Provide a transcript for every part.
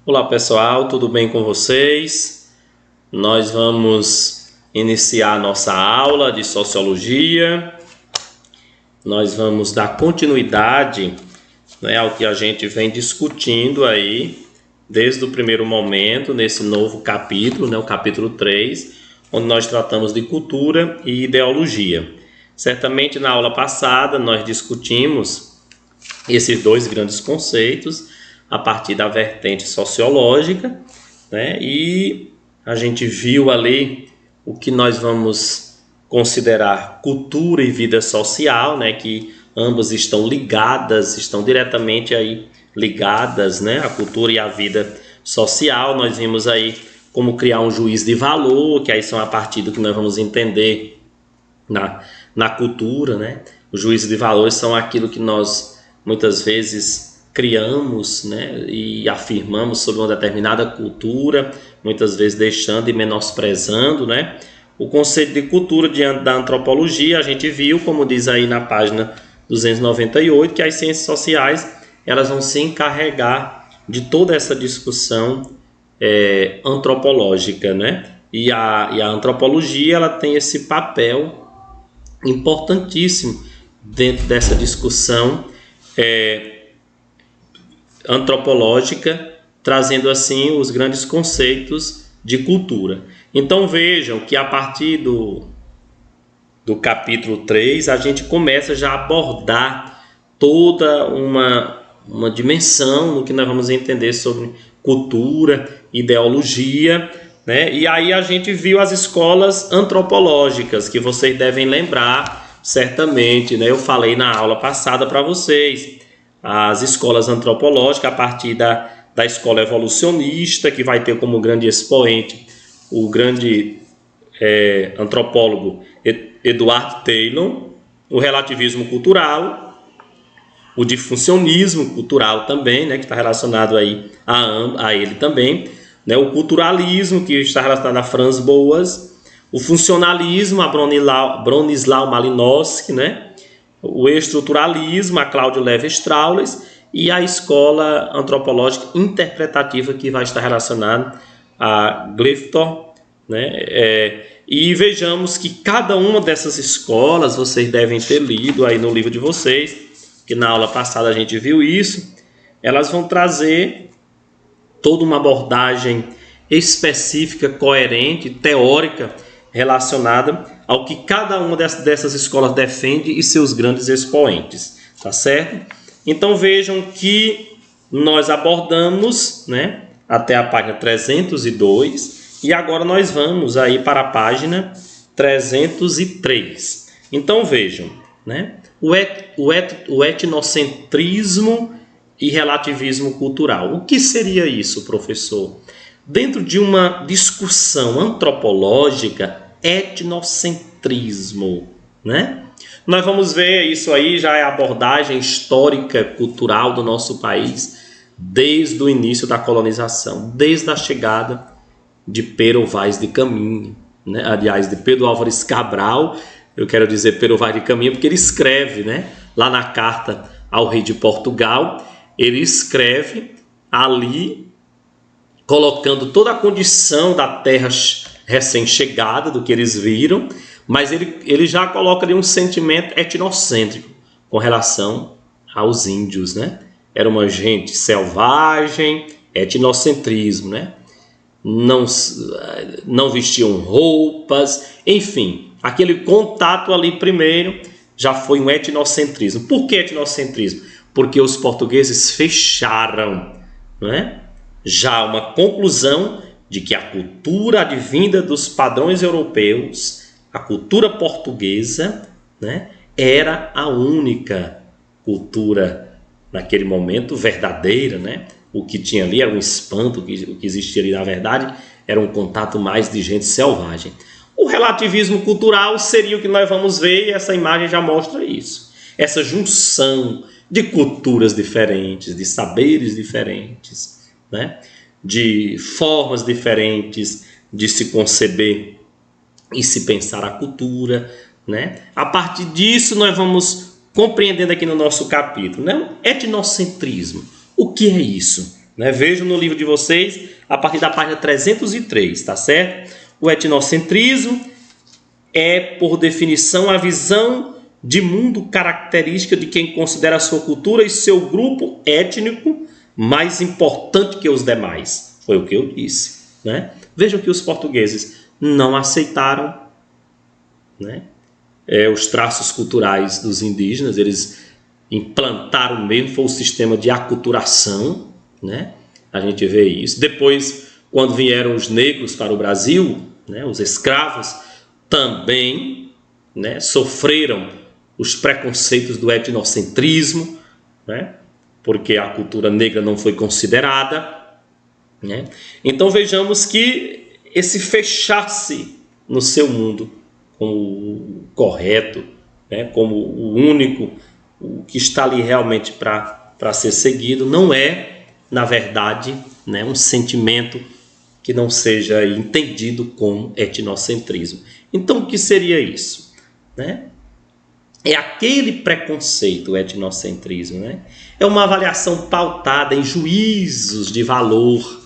Olá pessoal, tudo bem com vocês? Nós vamos iniciar nossa aula de Sociologia. Nós vamos dar continuidade, ao que a gente vem discutindo aí desde o primeiro momento, nesse novo capítulo, o capítulo 3, onde nós tratamos de cultura e ideologia. Certamente na aula passada nós discutimos esses dois grandes conceitos a partir da vertente sociológica, e a gente viu ali o que nós vamos considerar cultura e vida social, que ambas estão ligadas, estão diretamente aí ligadas, a cultura e a vida social. Nós vimos aí como criar um juízo de valor, que aí são a partir do que nós vamos entender na cultura, O juízo de valores são aquilo que nós muitas vezes criamos, e afirmamos sobre uma determinada cultura, muitas vezes deixando e menosprezando, O conceito de cultura diante da antropologia, a gente viu, como diz aí na página 298, que as ciências sociais elas vão se encarregar de toda essa discussão antropológica, E a antropologia ela tem esse papel importantíssimo dentro dessa discussão antropológica, trazendo assim os grandes conceitos de cultura. Então vejam que a partir do capítulo 3 a gente começa já a abordar toda uma dimensão no que nós vamos entender sobre cultura, ideologia, E aí a gente viu as escolas antropológicas, que vocês devem lembrar certamente, Eu falei na aula passada para vocês as escolas antropológicas a partir da escola evolucionista, que vai ter como grande expoente o grande antropólogo Edward Taylor, o relativismo cultural, o disfuncionismo cultural também, que está relacionado aí a ele também, o culturalismo, que está relacionado a Franz Boas, o funcionalismo, a Bronisław Malinowski, o estruturalismo, a Cláudio Lévi-Strauss, e a escola antropológica interpretativa, que vai estar relacionada a Clifton, E vejamos que cada uma dessas escolas, vocês devem ter lido aí no livro de vocês, que na aula passada a gente viu isso, elas vão trazer toda uma abordagem específica, coerente, teórica, relacionada ao que cada uma dessas escolas defende e seus grandes expoentes, tá certo? Então vejam que nós abordamos, até a página 302, e agora nós vamos aí para a página 303. Então vejam, o etnocentrismo e relativismo cultural. O que seria isso, professor? Dentro de uma discussão antropológica, etnocentrismo, Nós vamos ver isso aí, já é a abordagem histórica, cultural do nosso país, desde o início da colonização, desde a chegada de Pero Vaz de Caminha, aliás, de Pedro Álvares Cabral, eu quero dizer Pero Vaz de Caminha, porque ele escreve, lá na carta ao rei de Portugal, ele escreve ali, colocando toda a condição da terra recém-chegada, do que eles viram, mas ele já coloca ali um sentimento etnocêntrico com relação aos índios, Era uma gente selvagem, etnocentrismo, Não vestiam roupas, enfim, aquele contato ali primeiro já foi um etnocentrismo. Por que etnocentrismo? Porque os portugueses fecharam, já uma conclusão de que a cultura advinda dos padrões europeus, a cultura portuguesa, era a única cultura naquele momento verdadeira, O que tinha ali era um espanto, o que existia ali na verdade era um contato mais de gente selvagem. O relativismo cultural seria o que nós vamos ver, e essa imagem já mostra isso. Essa junção de culturas diferentes, de saberes diferentes, de formas diferentes de se conceber e se pensar a cultura, A partir disso nós vamos compreendendo aqui no nosso capítulo, etnocentrismo. O que é isso? né? Vejam no livro de vocês, a partir da página 303, tá certo? O etnocentrismo é, por definição, a visão de mundo característica de quem considera a sua cultura e seu grupo étnico mais importante que os demais. Foi o que eu disse, né? Vejam que os portugueses não aceitaram, né, os traços culturais dos indígenas. Eles implantaram mesmo, foi o sistema de aculturação, né? A gente vê isso. Depois, quando vieram os negros para o Brasil, né, os escravos também, né, sofreram os preconceitos do etnocentrismo, né, porque a cultura negra não foi considerada, né? Então vejamos que esse fechar-se no seu mundo como o correto, né, como o único, o que está ali realmente para ser seguido, não é, na verdade, né, um sentimento que não seja entendido como etnocentrismo. Então, o que seria isso, né? É aquele preconceito, o etnocentrismo, né? É uma avaliação pautada em juízos de valor,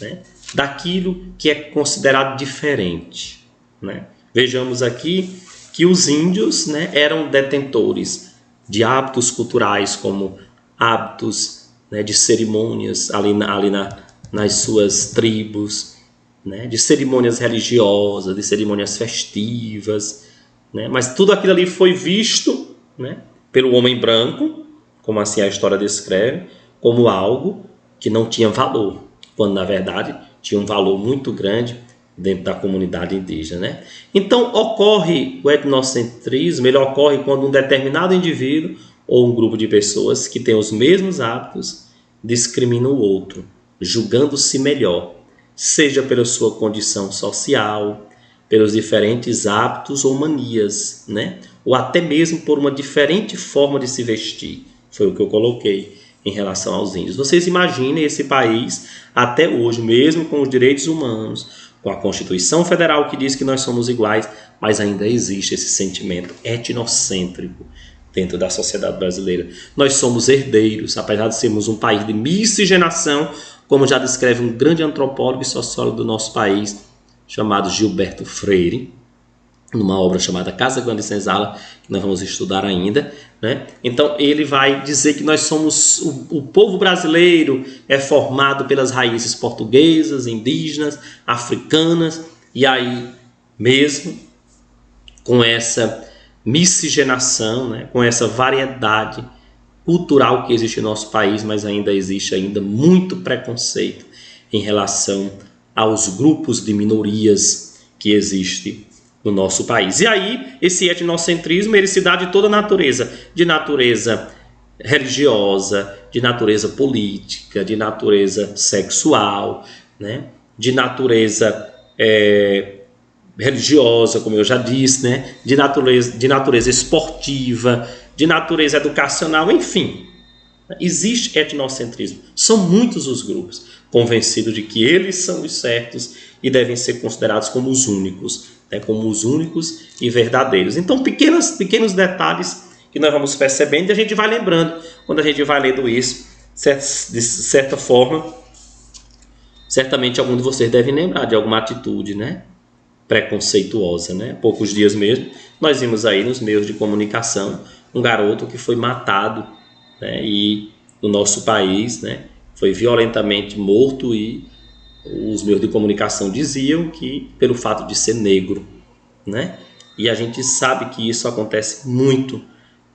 né, daquilo que é considerado diferente, né? Vejamos aqui que os índios, né, eram detentores de hábitos culturais, como hábitos, né, de cerimônias nas suas tribos, né, de cerimônias religiosas, de cerimônias festivas, né, mas tudo aquilo ali foi visto, né, pelo homem branco, como assim a história descreve, como algo que não tinha valor, quando na verdade tinha um valor muito grande dentro da comunidade indígena, né? Então ocorre o etnocentrismo, ele ocorre quando um determinado indivíduo ou um grupo de pessoas que tem os mesmos hábitos discrimina o outro, julgando-se melhor, seja pela sua condição social, pelos diferentes hábitos ou manias, né? Ou até mesmo por uma diferente forma de se vestir. Foi o que eu coloquei em relação aos índios. Vocês imaginem esse país até hoje, mesmo com os direitos humanos, com a Constituição Federal que diz que nós somos iguais, mas ainda existe esse sentimento etnocêntrico dentro da sociedade brasileira. Nós somos herdeiros, apesar de sermos um país de miscigenação, como já descreve um grande antropólogo e sociólogo do nosso país, chamado Gilberto Freire, numa obra chamada Casa Grande Senzala, que nós vamos estudar ainda, né? Então ele vai dizer que nós somos, o povo brasileiro é formado pelas raízes portuguesas, indígenas, africanas, e aí mesmo com essa miscigenação, né, com essa variedade cultural que existe no nosso país, mas ainda existe muito preconceito em relação aos grupos de minorias que existem no nosso país. E aí, esse etnocentrismo, ele se dá de toda natureza, de natureza religiosa, de natureza política, de natureza sexual, né, de natureza religiosa, como eu já disse, né, de natureza esportiva, de natureza educacional, enfim. Existe etnocentrismo. São muitos os grupos convencidos de que eles são os certos e devem ser considerados como os únicos, né, como os únicos e verdadeiros. Então, pequenos detalhes que nós vamos percebendo e a gente vai lembrando quando a gente vai lendo isso, de certa forma, certamente algum de vocês deve lembrar de alguma atitude, né, preconceituosa, né? Poucos dias mesmo, nós vimos aí nos meios de comunicação um garoto que foi matado, né, e no nosso país, né, foi violentamente morto, e os meios de comunicação diziam que pelo fato de ser negro, né? E a gente sabe que isso acontece muito,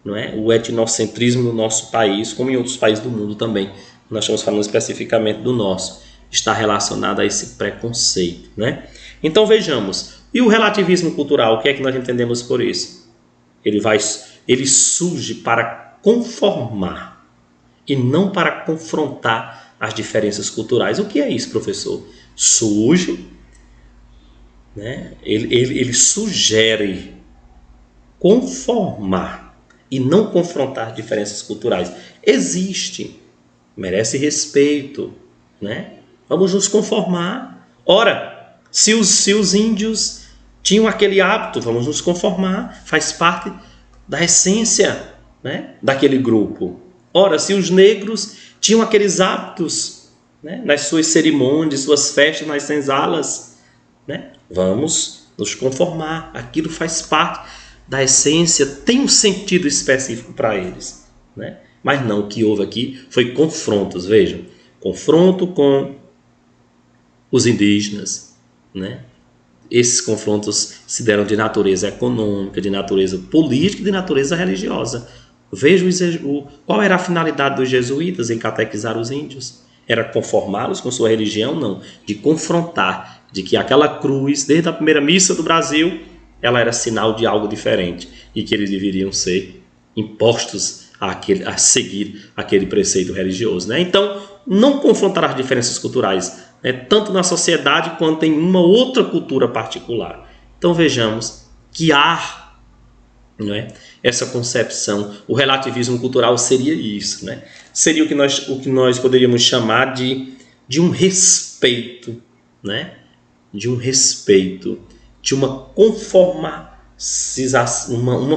não é? O etnocentrismo no nosso país, como em outros países do mundo também, nós estamos falando especificamente do nosso, está relacionado a esse preconceito, né? Então vejamos, e o relativismo cultural, o que é que nós entendemos por isso? Ele surge para conformar e não para confrontar as diferenças culturais. O que é isso, professor? Surge, né? Ele sugere conformar e não confrontar diferenças culturais. Existe, merece respeito, né? Vamos nos conformar. Ora, se os índios tinham aquele hábito, vamos nos conformar, faz parte da essência, né, daquele grupo. Ora, se os negros tinham aqueles hábitos, né? Nas suas cerimônias, suas festas, nas senzalas, né? Vamos nos conformar. Aquilo faz parte da essência, tem um sentido específico para eles, né? Mas não, o que houve aqui foi confrontos, vejam, confronto com os indígenas, né? Esses confrontos se deram de natureza econômica, de natureza política e de natureza religiosa. Vejam qual era a finalidade dos jesuítas em catequizar os índios. Era conformá-los com sua religião? Não. De confrontar, de que aquela cruz, desde a primeira missa do Brasil, ela era sinal de algo diferente e que eles deveriam ser impostos a seguir aquele preceito religioso, né? Então, não confrontar as diferenças culturais, né, tanto na sociedade quanto em uma outra cultura particular. Então, vejamos que há, não é, essa concepção. O relativismo cultural seria isso, né? Seria o que nós poderíamos chamar de um respeito, né? De um respeito, de uma uma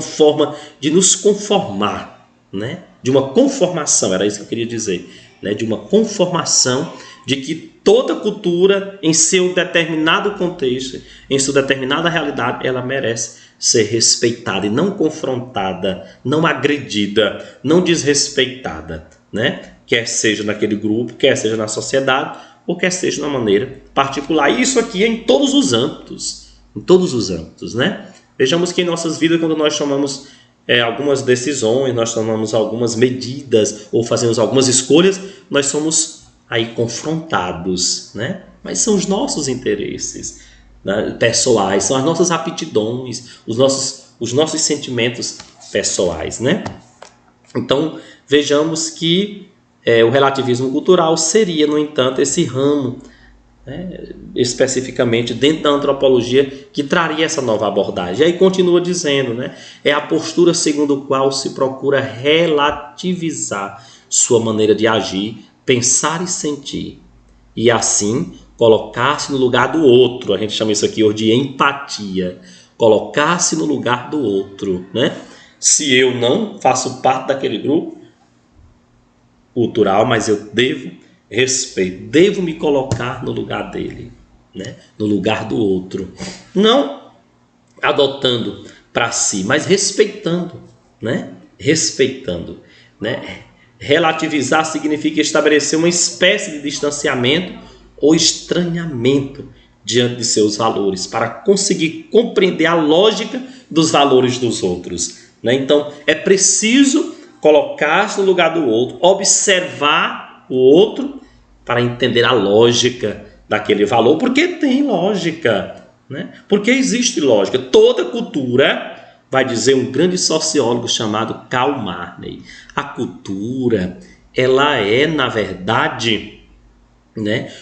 forma de nos conformar, né? De uma conformação, era isso que eu queria dizer, né? De uma conformação de que toda cultura, em seu determinado contexto, em sua determinada realidade, ela merece ser respeitada e não confrontada, não agredida, não desrespeitada, né? Quer seja naquele grupo, quer seja na sociedade, ou quer seja de uma maneira particular. Isso aqui é em todos os âmbitos, né? Vejamos que em nossas vidas, quando nós tomamos algumas decisões, nós tomamos algumas medidas ou fazemos algumas escolhas, nós somos aí confrontados, né? Mas são os nossos interesses, né, pessoais, são as nossas aptidões, os nossos sentimentos pessoais, né? Então, vejamos que o relativismo cultural seria, no entanto, esse ramo, né, especificamente dentro da antropologia, que traria essa nova abordagem. E aí continua dizendo, né, é a postura segundo a qual se procura relativizar sua maneira de agir, pensar e sentir, e assim colocar-se no lugar do outro. A gente chama isso aqui hoje de empatia. Colocar-se no lugar do outro, né? Se eu não faço parte daquele grupo cultural, mas eu devo respeito, devo me colocar no lugar dele, né? No lugar do outro. Não adotando para si, mas respeitando, né? Respeitando, né? Relativizar significa estabelecer uma espécie de distanciamento ou estranhamento diante de seus valores, para conseguir compreender a lógica dos valores dos outros, né? Então, é preciso colocar-se no lugar do outro, observar o outro para entender a lógica daquele valor, porque tem lógica, né? Porque existe lógica. Toda cultura, vai dizer um grande sociólogo chamado Karl Marx, a cultura, ela é, na verdade, né,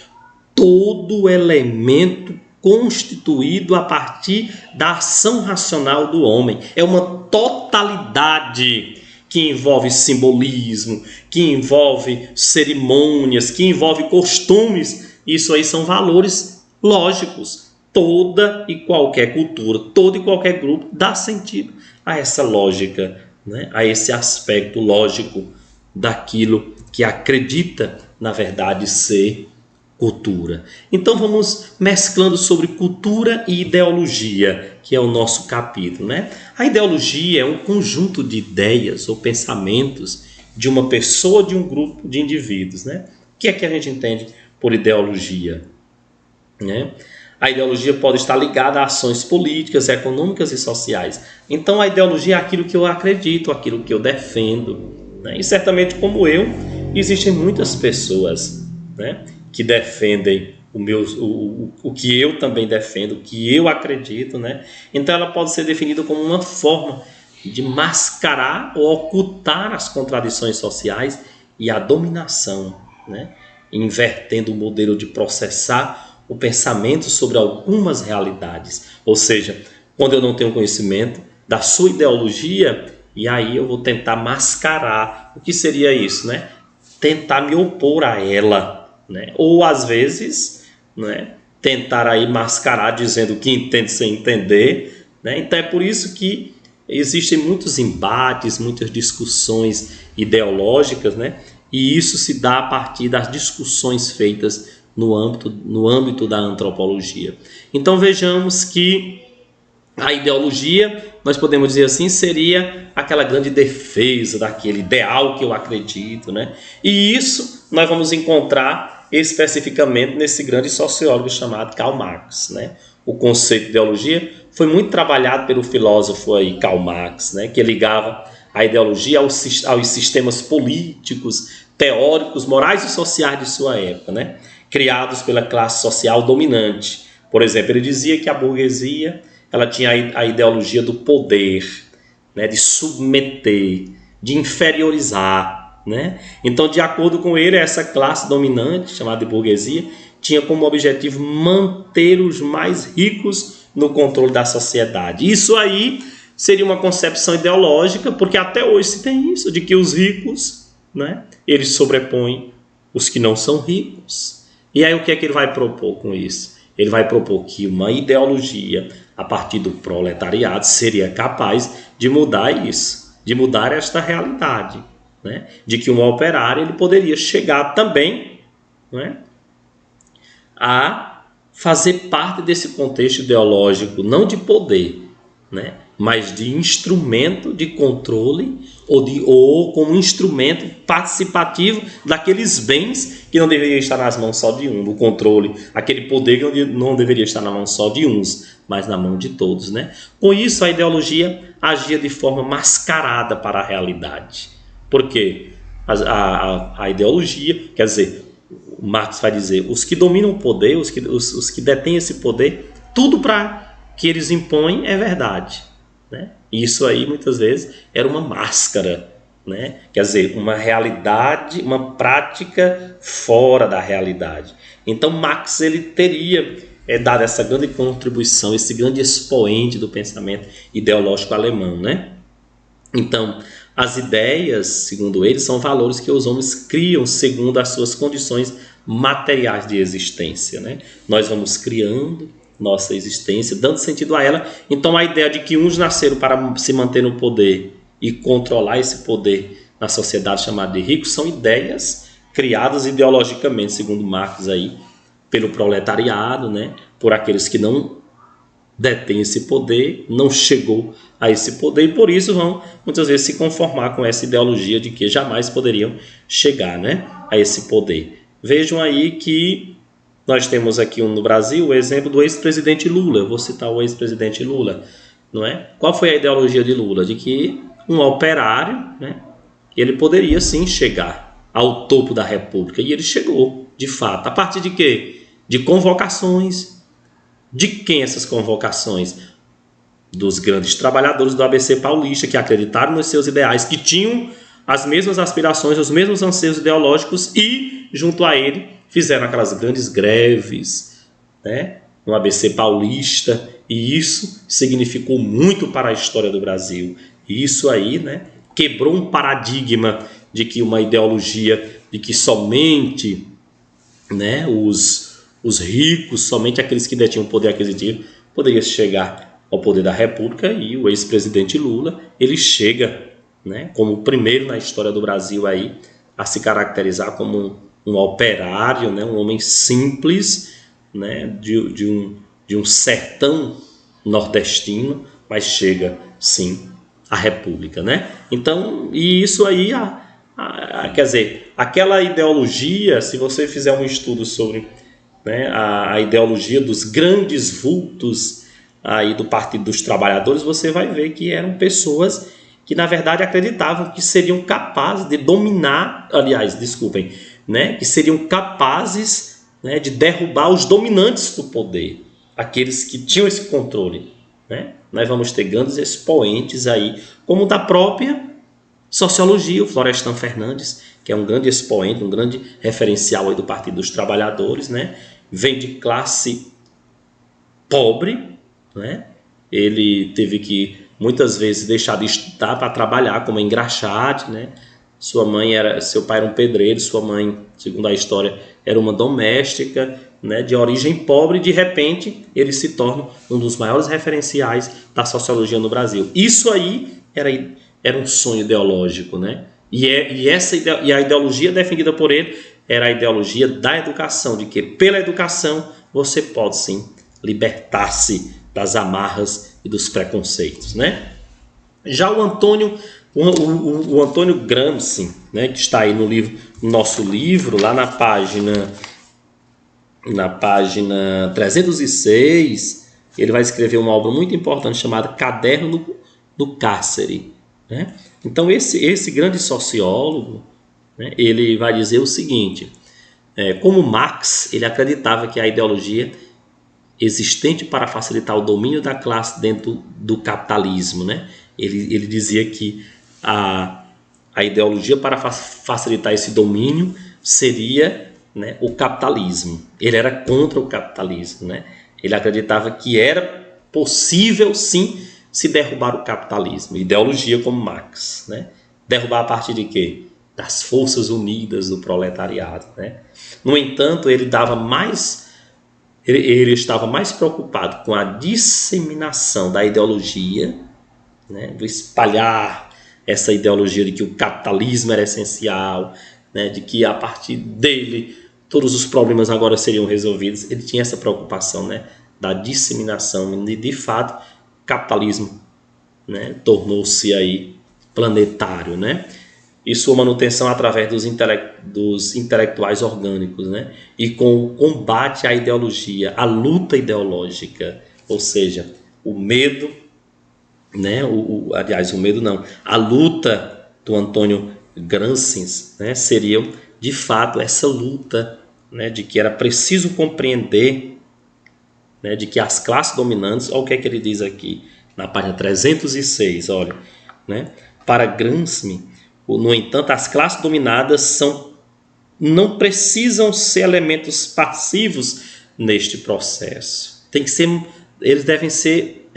todo elemento constituído a partir da ação racional do homem. É uma totalidade que envolve simbolismo, que envolve cerimônias, que envolve costumes. Isso aí são valores lógicos. Toda e qualquer cultura, todo e qualquer grupo dá sentido a essa lógica, né? A esse aspecto lógico daquilo que acredita, na verdade, ser cultura. Então vamos mesclando sobre cultura e ideologia, que é o nosso capítulo, né? A ideologia é um conjunto de ideias ou pensamentos de uma pessoa, de um grupo de indivíduos, né? O que é que a gente entende por ideologia, né? A ideologia pode estar ligada a ações políticas, econômicas e sociais. Então a ideologia é aquilo que eu acredito, aquilo que eu defendo, né? E certamente, como eu, existem muitas pessoas, né, que defendem o que eu também defendo, o que eu acredito, né? Então ela pode ser definida como uma forma de mascarar ou ocultar as contradições sociais e a dominação, né? Invertendo o modelo de processar o pensamento sobre algumas realidades. Ou seja, quando eu não tenho conhecimento da sua ideologia, e aí eu vou tentar mascarar. O que seria isso, né? Tentar me opor a ela, né? Ou às vezes, né, tentar aí mascarar dizendo que entende sem entender, né? Então é por isso que existem muitos embates, muitas discussões ideológicas, né, E isso se dá a partir das discussões feitas no âmbito da antropologia. Então vejamos que a ideologia, nós podemos dizer assim, seria aquela grande defesa daquele ideal que eu acredito, né? E isso nós vamos encontrar especificamente nesse grande sociólogo chamado Karl Marx, né? O conceito de ideologia foi muito trabalhado pelo filósofo aí Karl Marx, né? Que ligava a ideologia aos sistemas políticos, teóricos, morais e sociais de sua época, né? Criados pela classe social dominante. Por exemplo, ele dizia que a burguesia ela tinha a ideologia do poder, né? De submeter, de inferiorizar, né? Então, de acordo com ele, essa classe dominante, chamada de burguesia, tinha como objetivo manter os mais ricos no controle da sociedade. Isso aí seria uma concepção ideológica, porque até hoje se tem isso, de que os ricos, né, eles sobrepõem os que não são ricos. E aí o que é que ele vai propor com isso? Ele vai propor que uma ideologia a partir do proletariado seria capaz de mudar isso, de mudar esta realidade, né? De que um operário ele poderia chegar também, né, a fazer parte desse contexto ideológico, não de poder, né, mas de instrumento de controle ou como instrumento participativo daqueles bens que não deveriam estar nas mãos só de um, do controle, aquele poder que não deveria estar na mão só de uns, mas na mão de todos, né? Com isso, a ideologia agia de forma mascarada para a realidade. Por quê? A ideologia, quer dizer, Marx vai dizer, os que dominam o poder, os que detêm esse poder, tudo para que eles impõem é verdade, né? Isso aí muitas vezes era uma máscara, né? Quer dizer, uma realidade, uma prática fora da realidade. Então Marx ele teria dado essa grande contribuição, esse grande expoente do pensamento ideológico alemão, né? Então, as ideias, segundo ele, são valores que os homens criam segundo as suas condições materiais de existência, né? Nós vamos criando nossa existência, dando sentido a ela. Então, a ideia de que uns nasceram para se manter no poder e controlar esse poder na sociedade chamada de ricos são ideias criadas ideologicamente, segundo Marx, aí, pelo proletariado, né? Por aqueles que não detêm esse poder, não chegou a esse poder e por isso vão muitas vezes se conformar com essa ideologia de que jamais poderiam chegar, né, a esse poder. Vejam aí que nós temos aqui no Brasil o exemplo do ex-presidente Lula. Eu vou citar o ex-presidente Lula, não é? Qual foi a ideologia de Lula? De que um operário, né, ele poderia sim chegar ao topo da República e ele chegou, de fato. A partir de quê? De convocações. De quem essas convocações? Dos grandes trabalhadores do ABC paulista que acreditaram nos seus ideais, que tinham as mesmas aspirações, os mesmos anseios ideológicos e, junto a ele, fizeram aquelas grandes greves, né, no ABC paulista, e isso significou muito para a história do Brasil. E isso aí, né, quebrou um paradigma de que uma ideologia de que somente, né, os ricos, somente aqueles que detinham poder aquisitivo, poderia chegar ao poder da República, e o ex-presidente Lula, ele chega, né, como o primeiro na história do Brasil aí, a se caracterizar como um operário, né, um homem simples, né, de um sertão nordestino, mas chega, sim, à República, né? Então, e isso aí, quer dizer, aquela ideologia, se você fizer um estudo sobre, né, a ideologia dos grandes vultos aí do Partido dos Trabalhadores, você vai ver que eram pessoas que na verdade acreditavam que seriam capazes de dominar, aliás, desculpem, né, que seriam capazes, né, de derrubar os dominantes do poder, aqueles que tinham esse controle, né? Nós vamos ter grandes expoentes aí, como da própria sociologia, o Florestan Fernandes, que é um grande expoente, um grande referencial aí do Partido dos Trabalhadores, né? Vem de classe pobre, né? Ele teve que muitas vezes deixar de estudar para trabalhar como engraxate, né? Seu pai era um pedreiro, sua mãe, segundo a história, era uma doméstica, né, de origem pobre, e de repente ele se torna um dos maiores referenciais da sociologia no Brasil. Isso aí era um sonho ideológico, né, E a ideologia defendida por ele era a ideologia da educação, de que pela educação você pode sim libertar-se das amarras e dos preconceitos, né? Já o Antônio Gramsci, né, que está aí no nosso livro, lá na página 306, ele vai escrever uma obra muito importante chamada Caderno do Cárcere, né? Então esse grande sociólogo, né, ele vai dizer o seguinte: como Marx, ele acreditava que a ideologia existente para facilitar o domínio da classe dentro do capitalismo, né? Ele dizia que a ideologia para facilitar esse domínio seria, né, o capitalismo. Ele era contra o capitalismo, né? Ele acreditava que era possível sim se derrubar o capitalismo. Ideologia como Marx, né? Derrubar a partir de quê? Das forças unidas do proletariado, né? No entanto, ele estava mais preocupado com a disseminação da ideologia, né, do espalhar essa ideologia de que o capitalismo era essencial, né, de que a partir dele todos os problemas agora seriam resolvidos. Ele tinha essa preocupação, né, da disseminação. E de fato, o capitalismo, né, tornou-se aí planetário, né? E sua manutenção através dos intelectuais orgânicos, né? E com o combate à ideologia, à luta ideológica, ou seja, o medo, né? Aliás, o medo não, a luta do Antônio Gramsci, né, seria de fato essa luta, né, de que era preciso compreender, né, de que as classes dominantes, olha o que é que ele diz aqui na página 306, olha, né? Para Gramsci, no entanto, as classes dominadas não precisam ser elementos passivos neste processo. Eles devem ser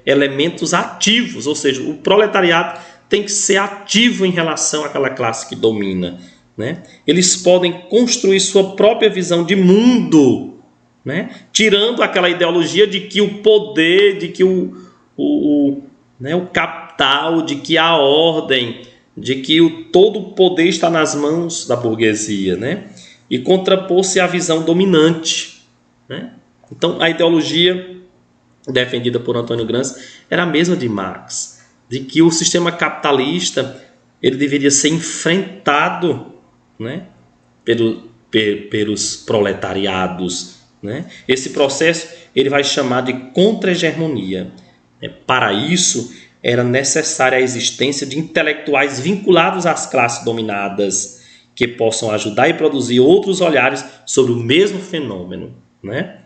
elementos ativos, ou seja, o proletariado tem que ser ativo em relação àquela classe que domina, né? Eles podem construir sua própria visão de mundo, né? Tirando aquela ideologia de que o poder, de que o capital, de que a ordem, de que todo o poder está nas mãos da burguesia, né? E contrapor-se à visão dominante, né? Então, a ideologia defendida por Antônio Gramsci era a mesma de Marx, de que o sistema capitalista ele deveria ser enfrentado, né, pelos proletariados, né? Esse processo ele vai chamar de contra-hegemonia. Para isso, era necessária a existência de intelectuais vinculados às classes dominadas, que possam ajudar e produzir outros olhares sobre o mesmo fenômeno, né?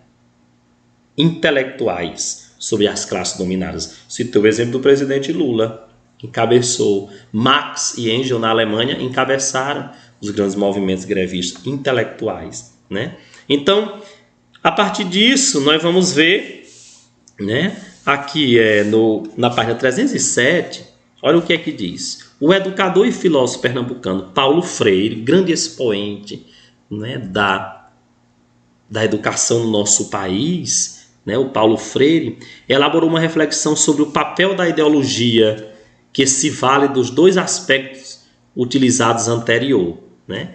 Intelectuais sobre as classes dominadas. Citei o exemplo do presidente Lula, que encabeçou. Marx e Engels, na Alemanha, encabeçaram os grandes movimentos grevistas intelectuais, né? Então, a partir disso, nós vamos ver, né, aqui na página 307, olha o que é que diz. O educador e filósofo pernambucano Paulo Freire, grande expoente, né, da educação no nosso país, né, o Paulo Freire, elaborou uma reflexão sobre o papel da ideologia que se vale dos dois aspectos utilizados anterior, né?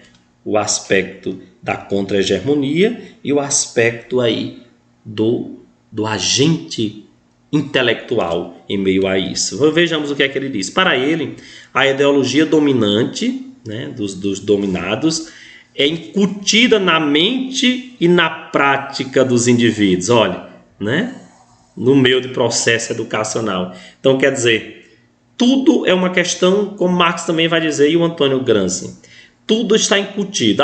O aspecto da contra-hegemonia e o aspecto aí do agente intelectual em meio a isso. Vejamos o que é que ele diz. Para ele, a ideologia dominante, né, dos dominados é incutida na mente e na prática dos indivíduos, olha, né, no meio do processo educacional. Então, quer dizer, tudo é uma questão, como Marx também vai dizer, e o Antônio Gramsci, tudo está incutido.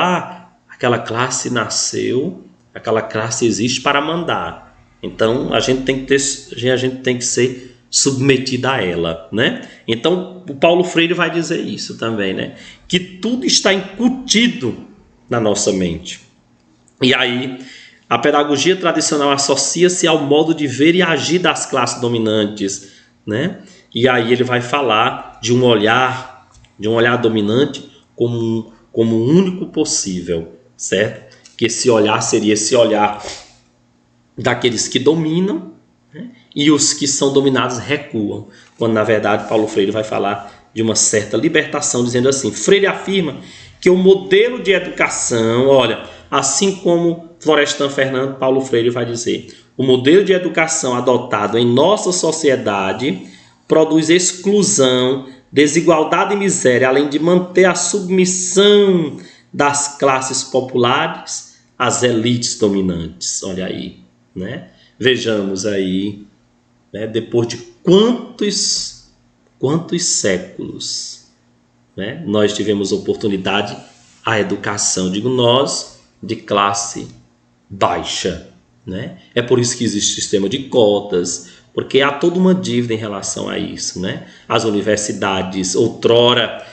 Aquela classe nasceu, aquela classe existe para mandar. Então, a gente tem que ser submetido a ela, né? Então, o Paulo Freire vai dizer isso também, né? Que tudo está incutido na nossa mente. E aí, a pedagogia tradicional associa-se ao modo de ver e agir das classes dominantes, né? E aí ele vai falar de um olhar dominante como o único possível, certo? Que esse olhar seria esse olhar daqueles que dominam, né? E os que são dominados recuam, quando na verdade Paulo Freire vai falar de uma certa libertação, dizendo assim: Freire afirma que o modelo de educação, olha, assim como Florestan Fernando, Paulo Freire vai dizer, o modelo de educação adotado em nossa sociedade produz exclusão, desigualdade e miséria, além de manter a submissão das classes populares às elites dominantes. Olha aí, né? Vejamos aí, né, depois de quantos séculos, né, nós tivemos oportunidade à educação, digo nós, de classe baixa, né? É por isso que existe o sistema de cotas, porque há toda uma dívida em relação a isso, né? As universidades, outrora,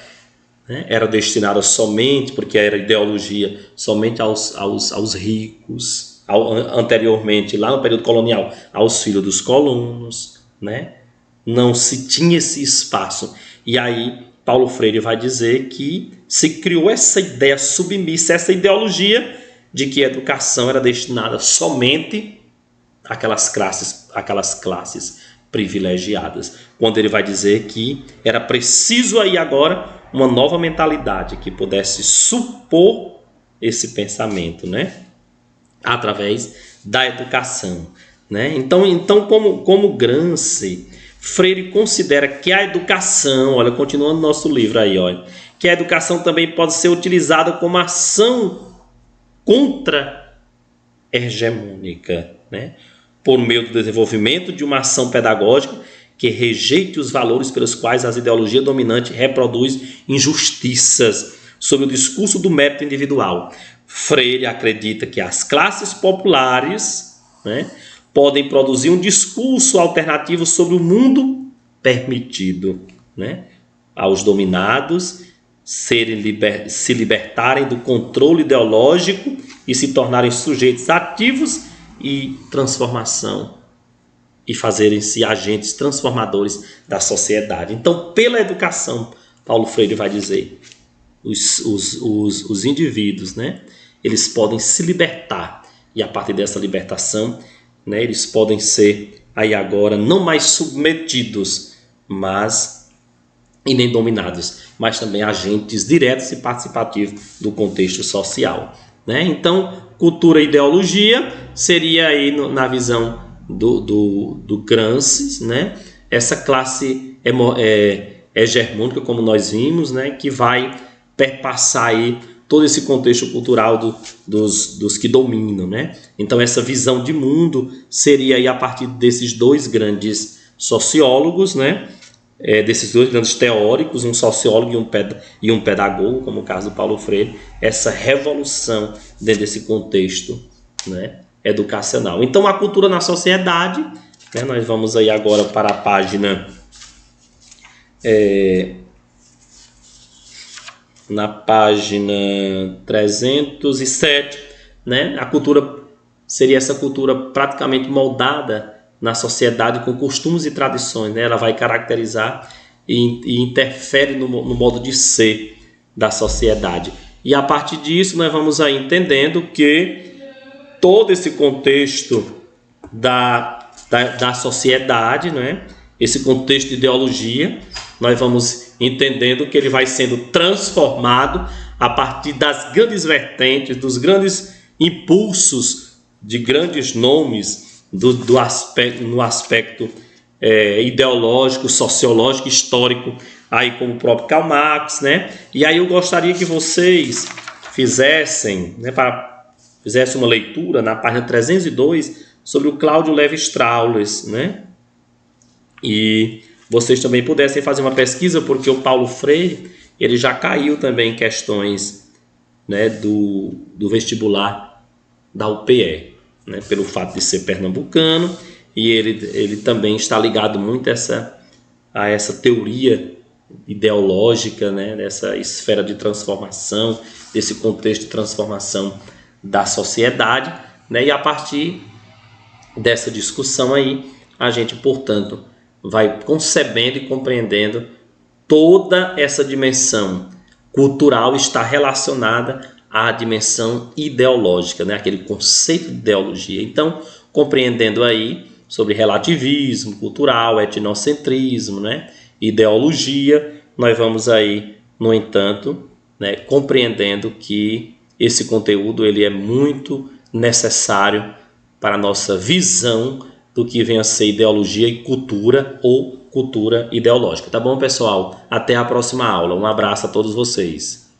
né, eram destinadas somente, porque era ideologia, somente aos ricos, anteriormente, lá no período colonial, aos filhos dos colonos, né? Não se tinha esse espaço. E aí Paulo Freire vai dizer que se criou essa ideia submissa, essa ideologia de que a educação era destinada somente àquelas classes privilegiadas, quando ele vai dizer que era preciso aí agora uma nova mentalidade que pudesse supor esse pensamento, né, através da educação, né? Então como Gramsci, Freire considera que a educação, olha, continuando nosso livro aí, olha, que a educação também pode ser utilizada como ação contra-hegemônica, né? Por meio do desenvolvimento de uma ação pedagógica que rejeite os valores pelos quais as ideologias dominantes reproduzem injustiças sob o discurso do mérito individual. Freire acredita que as classes populares, né, podem produzir um discurso alternativo sobre o mundo permitido, né, aos dominados se libertarem do controle ideológico e se tornarem sujeitos ativos e transformação e fazerem-se agentes transformadores da sociedade. Então, pela educação, Paulo Freire vai dizer, os indivíduos, né, eles podem se libertar, e a partir dessa libertação, né, eles podem ser aí agora não mais submetidos, e nem dominados, mas também agentes diretos e participativos do contexto social, né? Então, cultura e ideologia seria aí na visão do Gramsci, né, essa classe hegemônica, como nós vimos, né, que vai perpassar aí todo esse contexto cultural dos que dominam, né? Então essa visão de mundo seria aí a partir desses dois grandes sociólogos, né, desses dois grandes teóricos, um sociólogo e um pedagogo, como o caso do Paulo Freire, essa revolução dentro desse contexto, né, educacional. Então a cultura na sociedade, né, nós vamos aí agora para a página na página 307, né, a cultura seria essa cultura praticamente moldada na sociedade com costumes e tradições, né? Ela vai caracterizar e interfere no modo de ser da sociedade. E a partir disso nós vamos aí entendendo que todo esse contexto da sociedade, né? Esse contexto de ideologia, nós vamos entendendo que ele vai sendo transformado a partir das grandes vertentes, dos grandes impulsos de grandes nomes no aspecto ideológico, sociológico, histórico, aí como o próprio Karl Marx, né? E aí eu gostaria que vocês fizessem uma leitura na página 302 sobre o Cláudio Lévi-Strauss, né? E vocês também pudessem fazer uma pesquisa, porque o Paulo Freire, ele já caiu também em questões, né, do vestibular da UPE, né, pelo fato de ser pernambucano, e ele também está ligado muito a essa teoria ideológica, né, dessa esfera de transformação, desse contexto de transformação da sociedade, né, e a partir dessa discussão aí, a gente, portanto, vai concebendo e compreendendo toda essa dimensão cultural está relacionada à dimensão ideológica, né? Aquele conceito de ideologia. Então, compreendendo aí sobre relativismo cultural, etnocentrismo, né? Ideologia, nós vamos aí, no entanto, né, compreendendo que esse conteúdo ele é muito necessário para a nossa visão do que vem a ser ideologia e cultura ou cultura ideológica. Tá bom, pessoal? Até a próxima aula. Um abraço a todos vocês.